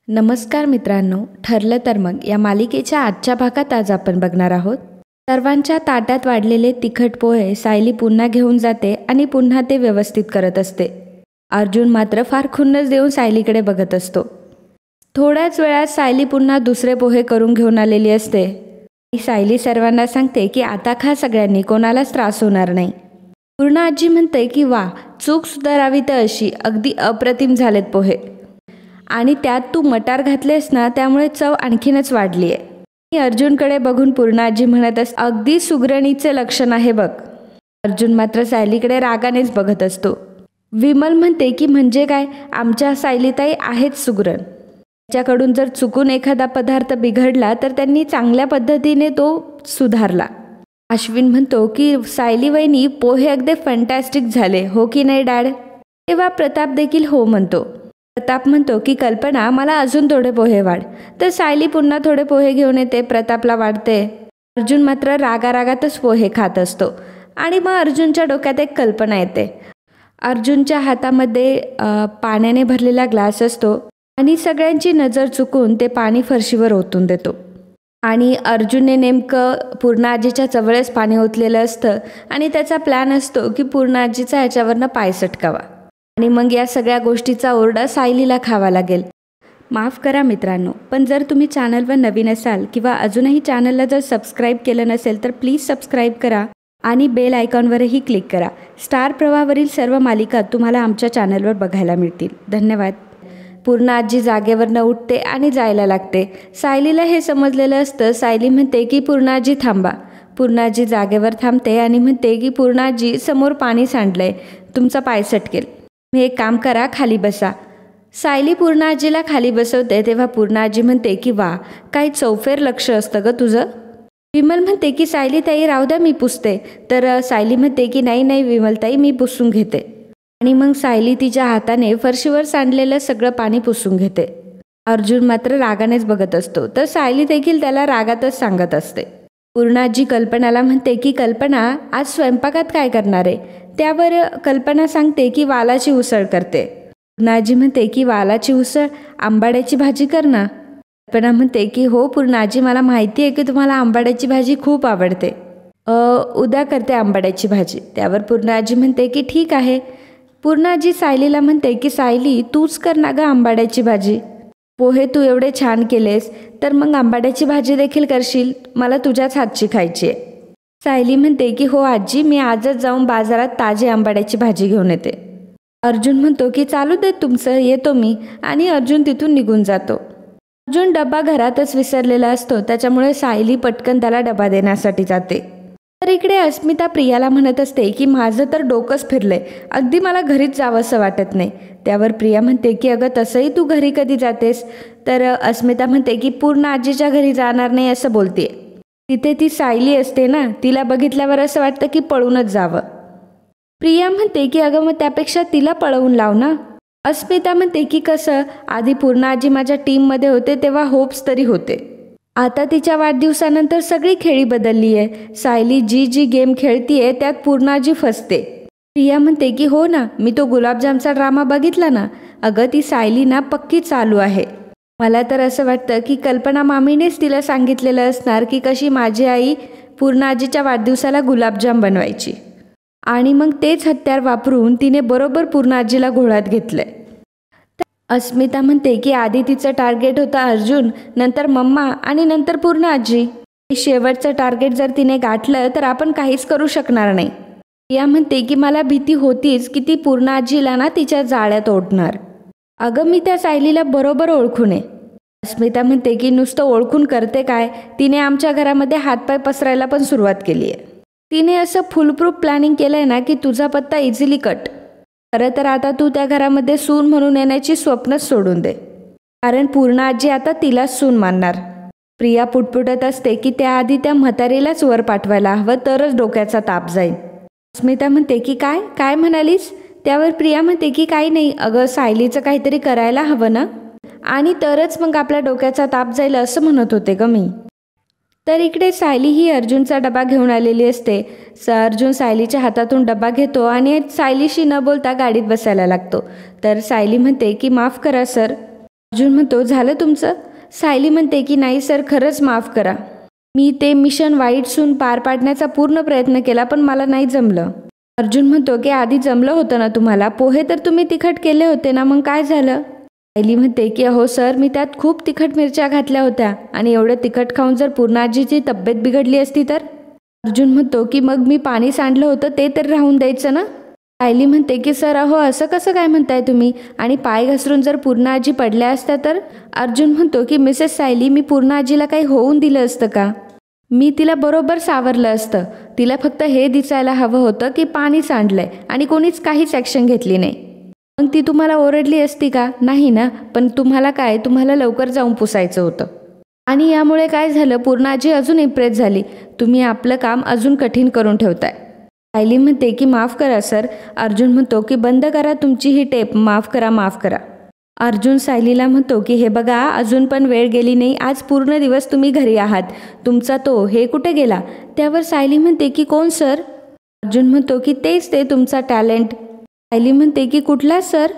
नमस्कार मित्रांनो, ठरलं तर मग या मालिकेच्या आजच्या भागात आज आपण बघणार आहोत. सर्वांच्या ताटात वाढलेले तिखट पोहे सायली पुन्हा घेऊन जाते आणि पुन्हा ते व्यवस्थित करत असते. अर्जुन मात्र फार खुन्नस देऊन सायलीकडे बघत असतो. थोड्याच वेळात सायली पुन्हा दुसरे पोहे करून घेऊन आलेली असते. सायली सर्वांना सांगते की आता खा सगळ्यांनी, कोणालाच त्रास होणार नाही. पूर्ण आजी म्हणते की वा, चूक सुधारावी तर अशी, अगदी अप्रतिम झालेत पोहे. आणि त्यात तू मटार घातलेस ना, त्यामुळे चव आणखीनच वाढली आहे. अर्जुनकडे बघून पूर्ण आजी म्हणत असते, अगदी सुगरणीचे लक्षण आहे बघ. अर्जुन मात्र सायलीकडे रागानेच बघत असतो. विमल म्हणते की म्हणजे काय, आमच्या सायलीताई आहेच सुगरण. त्याच्याकडून जर चुकून एखादा पदार्थ बिघडला तर त्यांनी चांगल्या पद्धतीने तो सुधारला. अश्विन म्हणतो की सायली वहिनी, पोहे अगदी फंटॅस्टिक झाले, हो की नाही डॅड. तेव्हा प्रताप देखील हो म्हणतो. प्रताप म्हणतो की कल्पना, मला अजून थोडे पोहे वाढ. तर सायली पुन्हा थोडे पोहे घेऊन येते, प्रतापला वाढते. अर्जुन मात्र रागारागातच पोहे खात असतो. आणि मग अर्जुनच्या डोक्यात एक कल्पना येते. अर्जुनच्या हातामध्ये पाण्याने भरलेला ग्लास असतो आणि सगळ्यांची नजर चुकून ते पाणी फरशीवर ओतून देतो. आणि अर्जुनने नेमकं पूर्ण आजीच्या जवळच पाणी ओतलेलं असतं आणि त्याचा प्लॅन असतो की पूर्ण आजीचा ह्याच्यावरनं पाय सटकावा आणि मग या सगळ्या गोष्टीचा ओरडा सायलीला खावा लागेल. माफ करा मित्रांनो, पण जर तुम्ही चॅनलवर नवीन असाल किंवा अजूनही चॅनलला जर सबस्क्राईब केलं नसेल तर प्लीज सबस्क्राईब करा आणि बेल आयकॉनवरही क्लिक करा. स्टार प्रवाहावरील सर्व मालिका तुम्हाला आमच्या चॅनलवर बघायला मिळतील. धन्यवाद. पूर्ण आजी जागेवरनं उठते आणि जायला लागते. सायलीला हे समजलेलं असतं. सायली म्हणते की पूर्ण आजी थांबा. पूर्ण आजी जागेवर थांबते आणि म्हणते की पूर्ण आजी, समोर पाणी सांडलंय, तुमचा पाय सटकेल. मी एक काम करा, खाली बसा. सायली पूर्ण आजीला खाली बसवते. तेव्हा पूर्ण आजी म्हणते की वा, काही चौफेर लक्ष असतं ग तुझं. विमल म्हणते की सायलीताई राहू द्या, मी पुसते. तर सायली म्हणते की नाही नाही विमलताई, मी पुसून घेते. आणि मग सायली तिच्या हाताने फरशीवर सांडलेलं सगळं पाणी पुसून घेते. अर्जुन मात्र रागानेच बघत असतो. तर सायली देखील त्याला रागातच सांगत असते. पूर्ण आजी कल्पनाला म्हणते की कल्पना, आज स्वयंपाकात काय करणार आहे. त्यावर कल्पना सांगते की वालाची उसळ करते. पूर्ण आजी म्हणते की वालाची उसळ, आंबाड्याची भाजी कर ना. कल्पना म्हणते की हो पूर्ण आजी, मला माहिती आहे की तुम्हाला आंबाड्याची भाजी खूप आवडते. उद्या करते आंबाड्याची भाजी. त्यावर पूर्ण आजी म्हणते की ठीक आहे. पूर्ण आजी सायलीला म्हणते की सायली, तूच कर ना ग आंबाड्याची भाजी. पोहे तू एवढे छान केलेस तर मग आंबाड्याची भाजी देखील करशील, मला तुझ्याच हातची खायची आहे. सायली म्हणते की हो आजी, मी आजच जाऊन बाजारात ताजी आंबाड्याची भाजी घेऊन येते. अर्जुन म्हणतो की चालू दे तुमचं, येतो मी. आणि अर्जुन तिथून निघून जातो. अर्जुन डबा घरातच विसरलेला असतो, त्याच्यामुळे सायली पटकन त्याला डबा देण्यासाठी जाते. तर इकडे अस्मिता प्रियाला म्हणत असते की माझं तर डोकंच फिरलंय, अगदी मला घरीच जावंसं वाटत नाही. त्यावर प्रिया म्हणते की अगं तसंही तू घरी कधी जातेस. तर अस्मिता म्हणते की पूर्ण आजीच्या घरी जाणार नाही असं बोलते. तिथे ती सायली असते ना, तिला बघितल्यावर असं वाटतं की पळूनच जावं. प्रिया म्हणते की अगं मग त्यापेक्षा तिला पळवून लाव ना. अस्मिता म्हणते की कसं, आधी पूर्ण आजी माझ्या टीममध्ये होते तेव्हा होप्स तरी होते. आता तिच्या वाढदिवसानंतर सगळी खेळी बदलली आहे. सायली जी गेम खेळतीये त्यात पूर्ण आजी फसते. प्रिया म्हणते की हो ना, मी तो गुलाबजामचा ड्रामा बघितला ना. अगं ती सायली ना पक्की चालू आहे. मला तर असं वाटतं की कल्पना मामीनेच तिला सांगितलेलं असणार की कशी माझी आई पूर्ण आजीच्या वाढदिवसाला गुलाबजाम बनवायची. आणि मग तेच हत्यार वापरून तिने बरोबर पूर्ण आजीला घोळात घेतलंय. अस्मिता म्हणते की आधी तिचं टार्गेट होतं अर्जुन, नंतर मम्मा आणि नंतर पूर्ण आजी. शेवटचं टार्गेट जर तिने गाठलं तर आपण काहीच करू शकणार नाही. प्रिया म्हणते की मला भीती होतीच की ती पूर्ण आजीला ना तिच्या जाळ्यात ओढणार. अगं मी त्या सायलीला बरोबर ओळखून आहे. अस्मिता म्हणते की नुसतं ओळखून करते काय, तिने आमच्या घरामध्ये हातपाय पसरायला पण सुरुवात केली आहे. तिने असं फुलप्रूफ प्लॅनिंग केलंय ना की तुझा पत्ता इझिली कट. खरं तर आता तू त्या घरामध्ये सून म्हणून येण्याची स्वप्नच सोडून दे, कारण पूर्ण आजी आता तिलाच सून मानणार. प्रिया पुटपुटत असते की त्याआधी त्या म्हातारीलाच वर पाठवायला हवं, तरच डोक्याचा ताप जाईल. अस्मिता म्हणते की काय काय म्हणालीस. त्यावर प्रिया म्हणते की काही नाही, अगं सायलीचं काहीतरी करायला हवं ना, आणि तरच मग आपल्या डोक्याचा ताप जाईल असं म्हणत होते ग मी. तर इकडे सायली ही अर्जुनचा डबा घेऊन आलेली असते. अर्जुन सायलीच्या हातातून डबा घेतो आणि सायलीशी न बोलता गाडीत बसायला लागतो. तर सायली म्हणते की माफ करा सर. अर्जुन म्हणतो, झालं तुमचं? सायली म्हणते की नाही सर, खरंच माफ करा. मी ते मिशन व्हाईट सून पार पाडण्याचा पूर्ण प्रयत्न केला पण मला नाही जमलं. अर्जुन म्हणतो की आधी जमलं होतं ना तुम्हाला, पोहे तर तुम्ही तिखट केले होते ना, मग काय झालं? सायली म्हणते की अहो सर, मी त्यात खूप तिखट मिरच्या घातल्या होत्या आणि एवढं तिखट खाऊन जर पूर्णाजीची तब्येत बिघडली असती तर? अर्जुन म्हणतो की मग मी पाणी सांडलं होतं ते तर राहून द्यायचं ना. सायली म्हणते की सर अहो असं कसं काय म्हणताय तुम्ही, आणि पाय घसरून जर पूर्णाजी पडल्या असत्या तर? अर्जुन म्हणतो की मिसेस सायली, मी पूर्णाजीला काही होऊन दिलं असतं का? मी तिला बरोबर सावरलं असतं. तिला फक्त हे दिसायला हवं होतं की पाणी सांडलंय आणि कोणीच काहीच ॲक्शन घेतली नाही. मग ती तुम्हाला ओरडली असती का? नाही ना. पण तुम्हाला काय, तुम्हाला लवकर जाऊन पुसायचं होतं. आणि यामुळे काय झालं, पूर्णाजी अजून इम्प्रेस झाली. तुम्ही आपलं काम अजून कठीण करून ठेवताय. सायली म्हणते की माफ करा सर. अर्जुन म्हणतो की बंद करा तुमची ही टेप, माफ करा माफ करा. अर्जुन सायलीला म्हणतो की हे बघा, अजून पण वेळ गेली नाही, आज पूर्ण दिवस तुम्ही घरी आहात. तुमचा तो हे कुठे गेला? त्यावर सायली म्हणते की कोण सर? अर्जुन म्हणतो की तेच ते तुमचा टॅलेंट. सायली म्हणते की कुठला सर?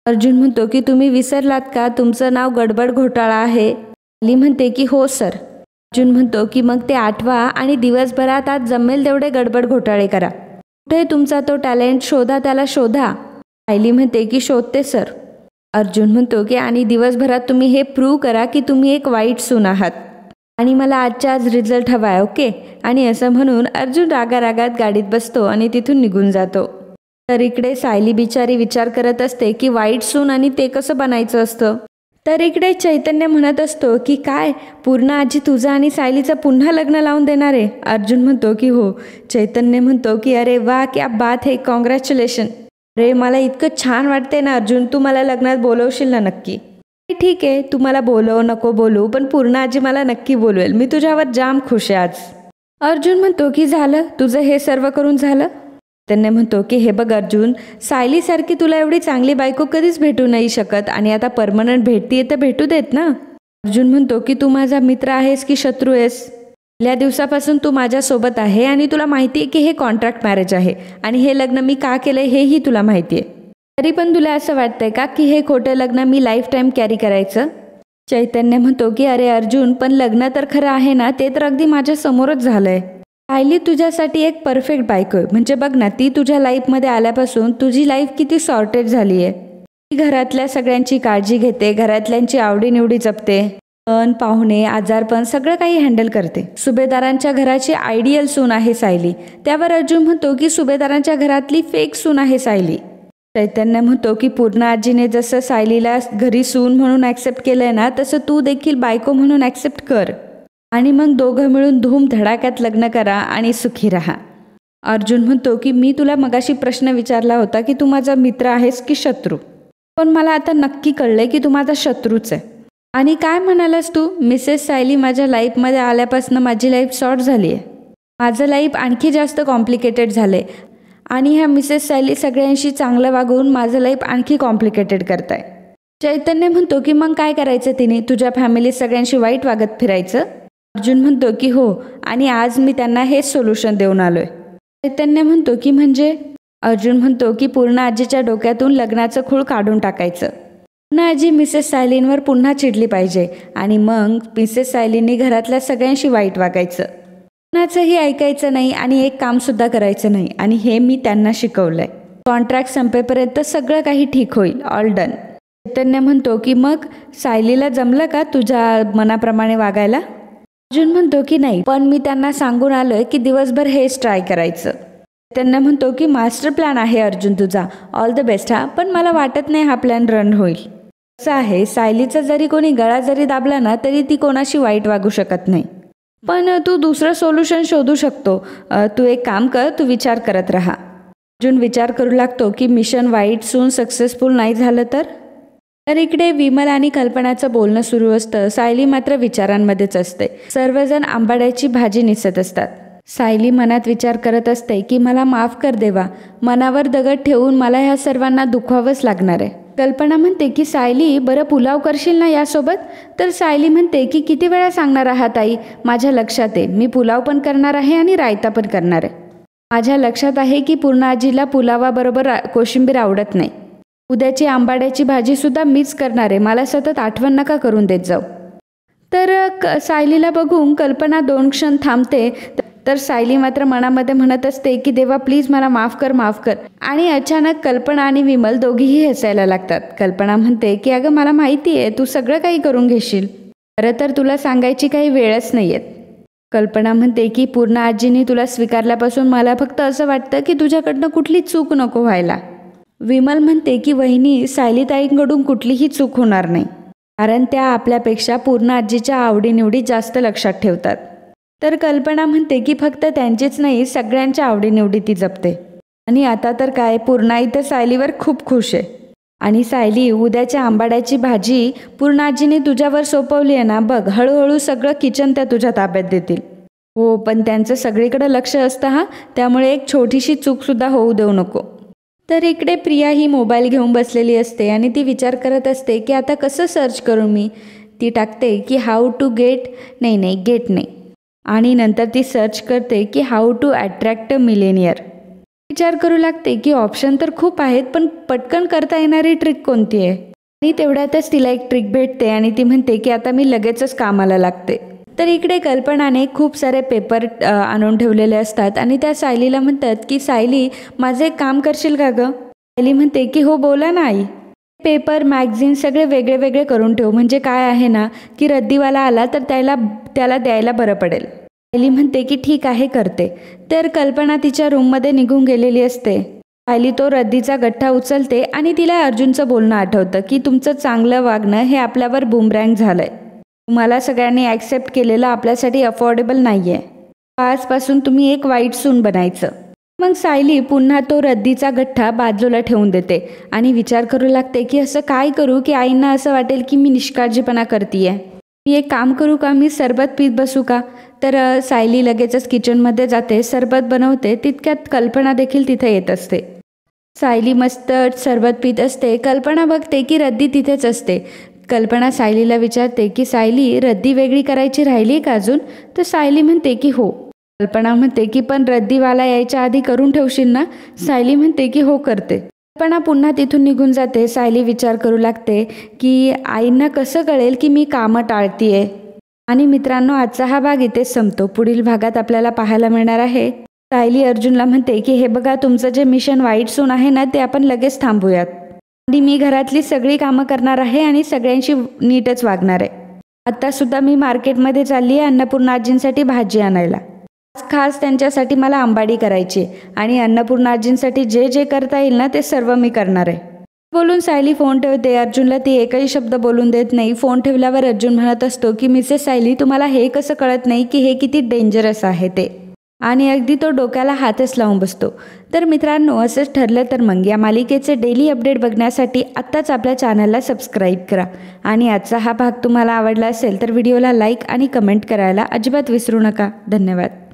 अर्जुन म्हणतो की तुम्ही विसरलात का, तुमचं नाव गडबड घोटाळा आहे. सायली म्हणते की हो सर. अर्जुन म्हणतो की मग ते आठवा आणि दिवसभरात आज जमेल तेवढे गडबड घोटाळे करा. कुठे तुमचा तो टॅलेंट, शोधा त्याला शोधा. सायली म्हणते की शोधते सर. अर्जुन म्हणतो की आणि दिवसभरात तुम्ही हे प्रूव्ह करा की तुम्ही एक वाईट सून आहात आणि मला आजच्या आज रिझल्ट हवा आहे, ओके? आणि असं म्हणून अर्जुन रागारागात गाडीत बसतो आणि तिथून निघून जातो. तर इकडे सायली बिचारी विचार करत असते की वाईट सून आणि ते कसं बनायचं असतं. तर इकडे चैतन्य म्हणत असतो की काय, पूर्णाजी तुझं आणि सायलीचं पुन्हा लग्न लावून देणार आहे? अर्जुन म्हणतो की हो. चैतन्य म्हणतो की अरे वा, क्या बात है, कॉंग्रॅच्युलेशन. अरे मला इतकं छान वाटते ना अर्जुन, तू मला लग्नात बोलवशील ना नक्की? ठीक आहे, तू मला बोलव नको बोलू, पण पूर्णाजी मला नक्की बोलवेल. मी तुझ्यावर जाम खुश आहे आज. अर्जुन म्हणतो की झालं तुझं हे सर्व करून झालं? त्यांनी म्हणतो की हे बघ अर्जुन, सायलीसारखी तुला एवढी चांगली बायको कधीच भेटू नाही शकत आणि आता परमनंट भेटतीये तर भेटू देत ना. अर्जुन म्हणतो की तू माझा मित्र आहेस की शत्रू आहेस? पहिल्या दिवसापासून तू माझ्यासोबत आहे आणि तुला माहिती आहे की हे कॉन्ट्रॅक्ट मॅरेज आहे आणि हे लग्न मी का केलंय हेही तुला माहिती आहे. तरी पण तुला असं वाटतंय का की हे खोटं लग्न मी लाईफ टाईम कॅरी करायचं? चैतन्य म्हणतो की अरे अर्जुन, पण लग्न तर खरं आहे ना, ते तर अगदी माझ्या समोरच झालंय. सायली तुझ्यासाठी एक परफेक्ट बायको आहे. म्हणजे बघ ना, ती तुझ्या लाईफमध्ये आल्यापासून तुझी लाईफ किती सॉर्टेड झाली आहे. ती घरातल्या सगळ्यांची काळजी घेते, घरातल्यांची आवडीनिवडी जपते, सण पाहुणे आजारपण सगळं काही हँडल करते. सुभेदारांच्या घराची आयडियल सून आहे सायली. त्यावर अर्जुन म्हणतो की सुभेदारांच्या घरातली फेक सून आहे सायली. चैतन्य म्हणतो की पूर्णाजीने जसं सायलीला घरी सून म्हणून ॲक्सेप्ट केलंय ना, तसं तू देखील बायको म्हणून ॲक्सेप्ट कर आणि मग दोघं मिळून धूम धडाक्यात लग्न करा आणि सुखी राहा. अर्जुन म्हणतो की मी तुला मगाशी प्रश्न विचारला होता की तू माझा मित्र आहेस की शत्रू, पण मला आता नक्की कळलंय की तू माझा शत्रूच आहे. आणि काय म्हणालास तू? मिसेस सायली माझ्या लाईफमध्ये आल्यापासून माझी लाईफ शॉर्ट झाली आहे. माझं लाईफ आणखी जास्त कॉम्प्लिकेटेड झालं आहे आणि ह्या मिसेस सायली सगळ्यांशी चांगलं वागवून माझं लाईफ आणखी कॉम्प्लिकेटेड करताय. चैतन्य म्हणतो की मग काय करायचं तिने? तुझ्या फॅमिलीत सगळ्यांशी वाईट वागत फिरायचं? अर्जुन म्हणतो की हो, आणि आज मी त्यांना हेच सोल्युशन देऊन आलोय. चैतन्य म्हणतो की म्हणजे? अर्जुन म्हणतो की पूर्ण आजीच्या डोक्यातून लग्नाचं खूळ काढून टाकायचं. पूर्ण आजी मिसेस सायलींवर पुन्हा चिडली पाहिजे आणि मग मिसेस सायलींनी घरातल्या सगळ्यांशी वाईट वागायचं. कुणाचंही ऐकायचं नाही आणि एक कामसुद्धा करायचं नाही, आणि हे मी त्यांना शिकवलंय. कॉन्ट्रॅक्ट संपेपर्यंत सगळं काही ठीक होईल, ऑल डन. चैतन्य म्हणतो की मग सायलीला जमलं का तुझ्या मनाप्रमाणे वागायला? अर्जुन म्हणतो की नाही, पण मी त्यांना सांगून आलोय की दिवसभर हेच ट्राय करायचं. त्यांना म्हणतो की मास्टर प्लॅन आहे अर्जुन तुझा, ऑल द बेस्ट हा, पण मला वाटत नाही हा प्लॅन रन होईल. असं आहे, सायलीचा जरी कोणी गळा जरी दाबला ना तरी ती कोणाशी वाईट वागू शकत नाही. पण तू दुसरं सोल्युशन शोधू शकतो. तू एक काम कर, तू विचार करत राहा. अर्जुन विचार करू लागतो की मिशन व्हाईट सून सक्सेसफुल नाही झालं तर इकडे विमल आणि कल्पनाचं बोलणं सुरू असतं. सायली मात्र विचारांमध्येच असते. सर्वजण आंबाड्याची भाजी निसत असतात. सायली मनात विचार करत असते की मला माफ कर देवा, मनावर दगड ठेवून मला ह्या सर्वांना दुखवावंच लागणार आहे. कल्पना म्हणते की सायली, बरं पुलाव करशील ना यासोबत? तर सायली म्हणते की किती वेळा सांगणार आहात आई, माझ्या लक्षात आहे, मी पुलाव पण करणार आहे आणि रायता पण करणार आहे. माझ्या लक्षात आहे की पूर्ण आजीला पुलावाबरोबर कोशिंबीर आवडत नाही. उद्याची आंबाड्याची भाजीसुद्धा मीच करणार आहे, मला सतत आठवण नका करून देत जाऊ. तर सायलीला बघून कल्पना 2 क्षण थांबते. तर सायली मात्र मनामध्ये म्हणत असते की देवा प्लीज मला माफ कर माफ कर. आणि अचानक कल्पना आणि विमल दोघीही हसायला लागतात. कल्पना म्हणते की अगं मला माहिती आहे तू सगळं काही करून घेशील, खरं तर तुला सांगायची काही वेळच नाही आहेत. कल्पना म्हणते की पूर्ण आजींनी तुला स्वीकारल्यापासून मला फक्त असं वाटतं की तुझ्याकडनं कुठली चूक नको व्हायला. विमल म्हणते की वहिनी सायलीताईंकडून कुठलीही चूक होणार नाही, कारण त्या आपल्यापेक्षा पूर्ण आजीच्या आवडीनिवडी जास्त लक्षात ठेवतात. तर कल्पना म्हणते की फक्त त्यांचीच नाही सगळ्यांच्या आवडीनिवडी ती जपते. आणि आता तर काय पूर्णाई तर सायलीवर खूप खुश आहे. आणि सायली उद्याच्या आंबाड्याची भाजी पूर्ण आजीने तुझ्यावर सोपवली आहे ना, बघ हळूहळू सगळं किचन त्या तुझ्या ताब्यात देतील. हो पण त्यांचं सगळीकडे लक्ष असतं हा, त्यामुळे एक छोटीशी चूकसुद्धा होऊ देऊ नको. तर इकडे प्रिया ही मोबाईल घेऊन बसलेली असते आणि ती विचार करत असते की आता कसं सर्च करू मी. ती टाकते की हाऊ टू गेट गेट नाही, आणि नंतर ती सर्च करते की how to attract a millionaire. विचार करू लागते की ऑप्शन तर खूप आहेत पण पटकन करता येणारी ट्रिक कोणती आहे. आणि तेवढ्यातच तिला एक ट्रिक भेटते आणि ती म्हणते की आता मी लगेचच कामाला लागते. तर इकडे कल्पनाने खूप सारे पेपर आणून ठेवलेले असतात आणि त्या सायलीला म्हणतात की सायली माझं एक काम करशील का गं. सायली म्हणते की हो बोला ना आई. पेपर मॅगझिन सगळे वेगळे वेगळे करून ठेव, म्हणजे काय आहे ना की रद्दीवाला आला तर त्याला द्यायला बरं पडेल. सायली म्हणते की ठीक आहे करते. तर कल्पना तिच्या रूममध्ये निघून गेलेली असते. सायली तो रद्दीचा गठ्ठा उचलते आणि तिला अर्जुनचं बोलणं आठवतं की तुमचं चांगलं वागणं हे आपल्यावर बूमरँग झालंय. तुम्हाला सगळ्यांनी ॲक्सेप्ट केलेलं आपल्यासाठी अफोर्डेबल नाही आहे. आजपासून तुम्ही एक वाईट सून बनायचं. मग सायली पुन्हा तो रद्दीचा गठ्ठा बाजूला ठेवून देते आणि विचार करू लागते की असं काय करू की आईंना असं वाटेल की मी निष्काळजीपणा करते आहे. मी एक काम करू का, मी सरबत पीत बसू का. तर सायली लगेचच किचनमध्ये जाते, सरबत बनवते. तितक्यात कल्पना देखील तिथे येत असते. सायली मस्त सरबत पीत असते. कल्पना बघते की रद्दी तिथेच असते. कल्पना सायलीला विचारते की सायली रद्दी वेगळी करायची राहिली का अजून. तर सायली म्हणते की हो. कल्पना म्हणते की पण रद्दीवाला यायच्या आधी करून ठेवशील ना. सायली म्हणते की हो करते. कल्पना पुन्हा तिथून निघून जाते. सायली विचार करू लागते की आईंना कसं कळेल की मी कामं टाळतीये. आणि मित्रांनो आजचा हा भाग इथेच संपतो. पुढील भागात आपल्याला पाहायला मिळणार आहे सायली अर्जुनला म्हणते की हे बघा तुमचं जे मिशन वाईट सून आहे ना ते आपण लगेच थांबूयात. आणि मी घरातली सगळी कामं करणार आहे आणि सगळ्यांशी नीटच वागणार आहे. आत्तासुद्धा मी मार्केटमध्ये चालली आहे अन्नपूर्णा आजींसाठी भाजी आणायला. खास त्यांच्यासाठी मला आंबाडी करायची आणि अन्नपूर्णा आजींसाठी जे जे करता येईल ना ते सर्व मी करणार आहे. बोलून सायली फोन ठेवते. अर्जुनला ती एकही शब्द बोलून देत नाही. फोन ठेवल्यावर अर्जुन म्हणत असतो की मिसेस सायली तुम्हाला हे कसं कळत नाही की हे किती डेंजरस आहे ते. आणि अगदी तो डोक्याला हातच लावून बसतो. तर मित्रांनो असंच ठरलं तर मग या मालिकेचे डेली अपडेट बघण्यासाठी आत्ताच आपल्या चॅनलला सबस्क्राईब करा. आणि आजचा हा भाग तुम्हाला आवडला असेल तर व्हिडिओला लाईक आणि कमेंट करायला अजिबात विसरू नका. धन्यवाद.